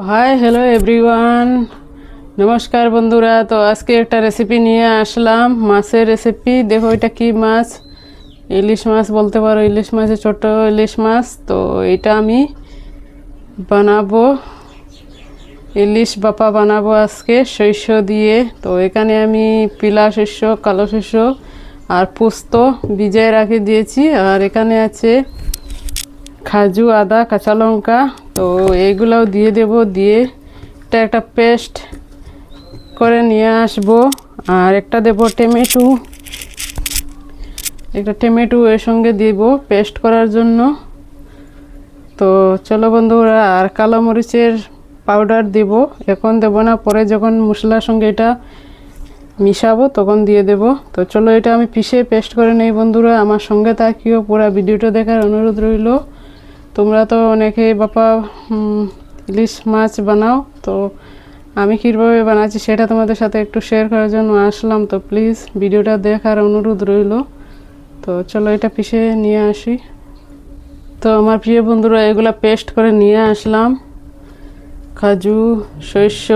Hi hello everyone, নমস্কার বন্ধুরা। তো আজকে একটা রেসিপি নিয়ে আসলাম, মাছের রেসিপি। দেখো এটা কি মাছ, ইলিশ মাছ বলতে পারো, ইলিশ মাছের ছোট ইলিশ মাছ। তো এটা আমি বানাবো, ইলিশ বাপা বানাবো আজকে শস্য দিয়ে। তো এখানে আমি পিলা শস্য, কালো শস্য আর পোস্ত ভিজিয়ে রাখে দিয়েছি। আর এখানে আছে কাজু, আদা, কাঁচা লঙ্কা। তো এইগুলাও দিয়ে দেব, দিয়ে এটা একটা পেস্ট করে নিয়ে আসবো। আর একটা দেব টমেটো, একটা টমেটো এর সঙ্গে দিব পেস্ট করার জন্য। তো চলো বন্ধুরা, আর কালো মরিচের পাউডার দিব, এখন দেব না, পরে যখন মশলার সঙ্গে এটা মিশাবো তখন দিয়ে দেব। তো চলো এটা আমি পিষে পেস্ট করে নেই বন্ধুরা, আমার সঙ্গে থাকিও, পুরো ভিডিওটা দেখার অনুরোধ রইল। তোমরা তো অনেকেই বাপা ইলিশ মাছ বানাও, তো আমি কীভাবে বানাচ্ছি সেটা তোমাদের সাথে একটু শেয়ার করার জন্য আসলাম। তো প্লিজ ভিডিওটা দেখার অনুরোধ রইল। তো চলো এটা পিষে নিয়ে আসি। তো আমার প্রিয় বন্ধুরা, এগুলা পেস্ট করে নিয়ে আসলাম, কাজু, শস্য,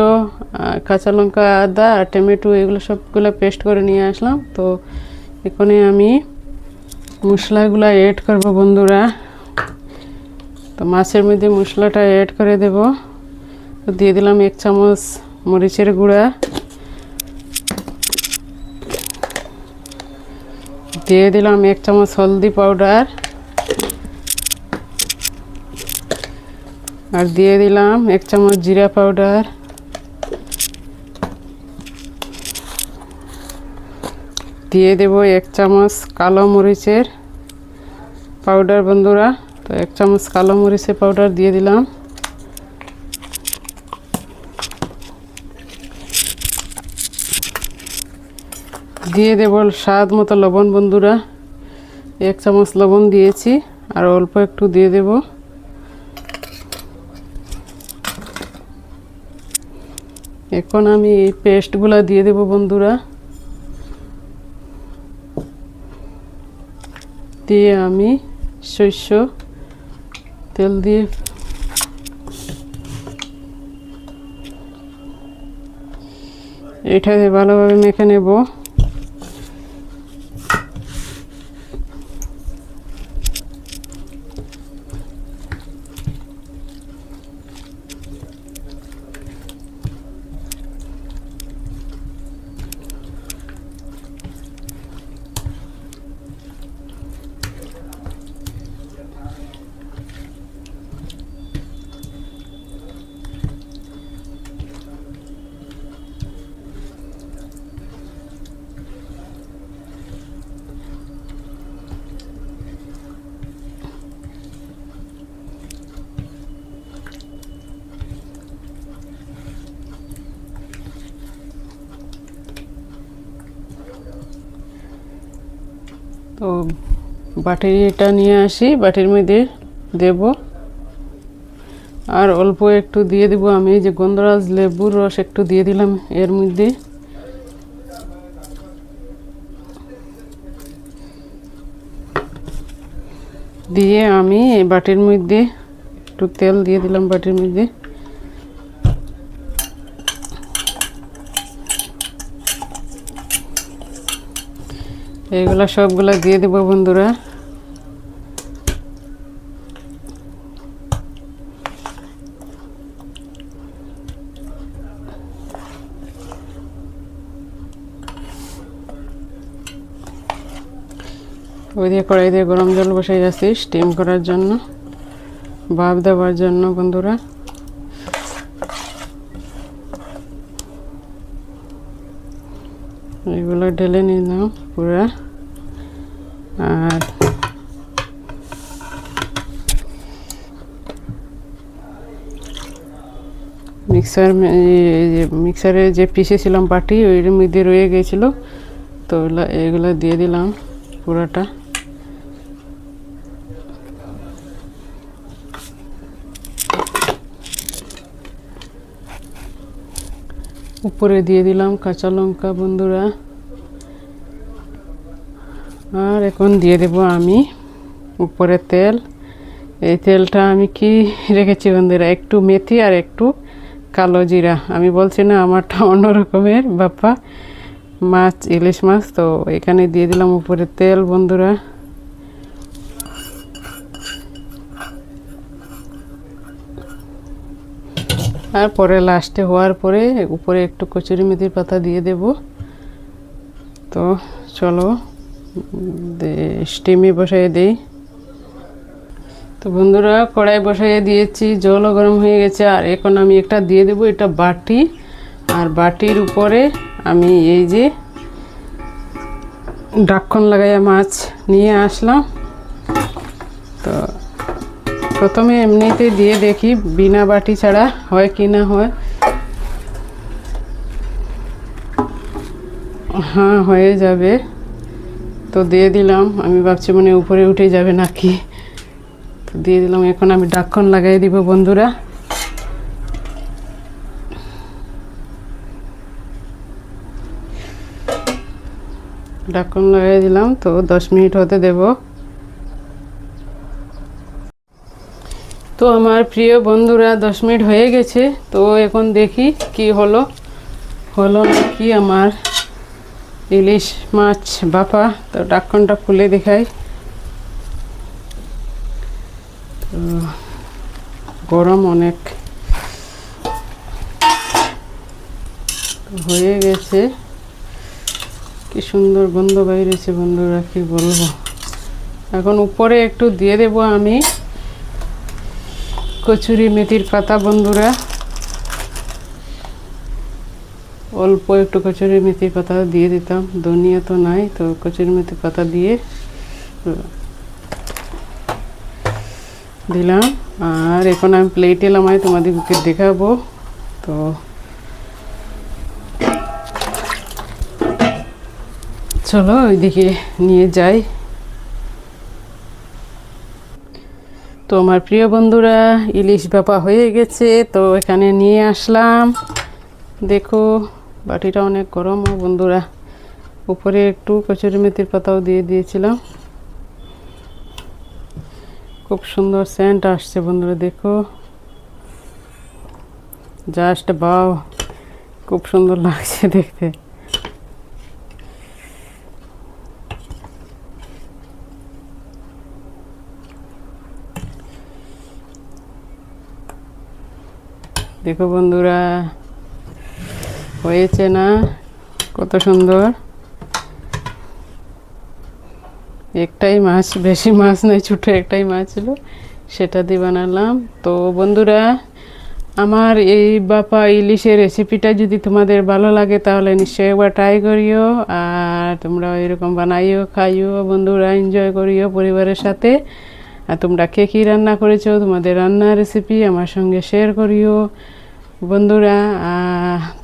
কাঁচা লঙ্কা, আদা আর টমেটো, এগুলো সবগুলো পেস্ট করে নিয়ে আসলাম। তো এখানে আমি মশলাগুলো এড করব বন্ধুরা। তো মাছের মধ্যে মশলাটা এড করে দেব। তো দিয়ে দিলাম 1 চামচ মরিচের গুঁড়া, দিয়ে দিলাম 1 চামচ হলদি পাউডার, আর দিয়ে দিলাম 1 চামচ জিরা পাউডার, দিয়ে দেব 1 চামচ কালো মরিচের পাউডার বন্ধুরা। তো 1 চামচ কালো মরিচের পাউডার দিয়ে দিলাম। দিয়ে দেব স্বাদ মতো লবণ বন্ধুরা, 1 চামচ লবণ দিয়েছি, আর অল্প একটু দিয়ে দেব। এখন আমি এই পেস্টগুলো দিয়ে দেব বন্ধুরা, দিয়ে আমি সরষে তেল দিয়ে এটাকে ভালোভাবে মেখে নেব। তো বাটিটা নিয়ে আসি, বাটির মধ্যে দেব, আর অল্প একটু দিয়ে দিব আমি যে গন্ধরাজ লেবুর রস একটু দিয়ে দিলাম এর মধ্যে। দিয়ে আমি এই বাটির মধ্যে একটু তেল দিয়ে দিলাম বাটির মধ্যে। এইগুলা সবগুলা দিয়ে দেব বন্ধুরা। ওই দিয়ে কড়াই দিয়ে গরম জল বসাই যাচ্ছি স্টিম করার জন্য, ভাপ দেওয়ার জন্য বন্ধুরা। এগুলো ঢেলে নিলাম পুরা। আর মিক্সারে যে পিষেছিলাম বাটি, ওইর মধ্যে রয়ে গেছিল, তো এগুলো দিয়ে দিলাম পুরাটা। উপরে দিয়ে দিলাম কাঁচা লঙ্কা বন্ধুরা। আর এখন দিয়ে দেব আমি উপরে তেল। এই তেলটা আমি কি রেখেছি বন্ধুরা, একটু মেথি আর একটু কালো জিরা। আমি বলছি না আমারটা অন্য রকমের বাপ্পা মাছ, ইলিশ মাছ। তো এখানে দিয়ে দিলাম উপরে তেল বন্ধুরা। আর পরে লাস্টে হওয়ার পরে উপরে একটু কচুরি মেথির পাতা দিয়ে দেব। তো চলো স্টিমে বসাই দেই। তো বন্ধুরা কড়াই বসাইয়ে দিয়েছি, জলও গরম হয়ে গেছে। আর এখন আমি একটা দিয়ে দেব, এটা বাটি। আর বাটির উপরে আমি এই যে ঢাকন লাগাইয়া মাছ নিয়ে আসলাম। তো প্রথমে এমনিতে দিয়ে দেখি বিনা বাটি ছাড়া হয় কি না হয়। হ্যাঁ হয়ে যাবে। তো দিয়ে দিলাম, আমি ভাবছি মানে উপরে উঠে যাবে নাকি। তো দিয়ে দিলাম। এখন আমি ঢাকন লাগাই দিব বন্ধুরা। ঢাকন লাগাই দিলাম। তো 10 মিনিট হতে দেব। তো আমার প্রিয় বন্ধুরা 10 মিনিট হয়ে গেছে। তো এখন দেখি কি হলো নাকি আমার ইলিশ মাছ বাপা। তো ঢাকনটা খুলে দেখাই। তো গরম অনেক হয়ে গেছে। কি সুন্দর গন্ধ বাইরেছে বন্ধুরা, কি বলবো। এখন উপরে একটু দিয়ে দেব আমি কচুরি মেথির পাতা বন্ধুরা। অল্প একটু কচুরি মেথির পাতা দিয়ে দিতাম, ধনিয়া তো নাই। তো কচুরি মেথির পাতা দিয়ে দিলাম। আর এখন আমি প্লেটে নামাই তোমাদেরকে দেখাবো। তো চলো ওইদিকে নিয়ে যাই। তো আমার প্রিয় বন্ধুরা ইলিশ ভাপা হয়ে গেছে। তো এখানে নিয়ে আসলাম। দেখো বাটিটা অনেক গরম বন্ধুরা। উপরে একটু কচুরি মেথির পাতাও দিয়ে দিয়েছিলাম। খুব সুন্দর সেন্ট আসছে বন্ধুরা, দেখো জাস্ট বাও, খুব সুন্দর লাগছে দেখতে। দেখো বন্ধুরা হয়েছে না কত সুন্দর। একটাই মাছ, বেশি মাছ নেই, ছোটো একটাই মাছ ছিল, সেটা দিয়ে বানালাম। তো বন্ধুরা আমার এই বাপা ইলিশের রেসিপিটা যদি তোমাদের ভালো লাগে তাহলে নিশ্চয়ই একবার ট্রাই করিও। আর তোমরা এরকম বানাইও, খাইও বন্ধুরা, এনজয় করিও পরিবারের সাথে। আর তোমরা কে কী রান্না করেছো, তোমাদের রান্নার রেসিপি আমার সঙ্গে শেয়ার করিও বন্ধুরা।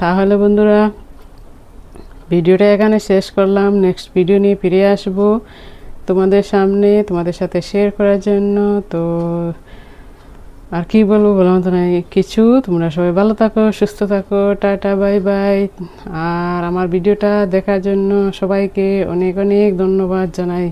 তাহলে বন্ধুরা ভিডিওটা এখানে শেষ করলাম। নেক্সট ভিডিও নিয়ে ফিরে আসবো তোমাদের সামনে, তোমাদের সাথে শেয়ার করার জন্য। তো আর কি বলবো বলার মতো নাই কিছু। তোমরা সবাই ভালো থাকো, সুস্থ থাকো, টাটা বাই বাই। আর আমার ভিডিওটা দেখার জন্য সবাইকে অনেক অনেক ধন্যবাদ জানাই।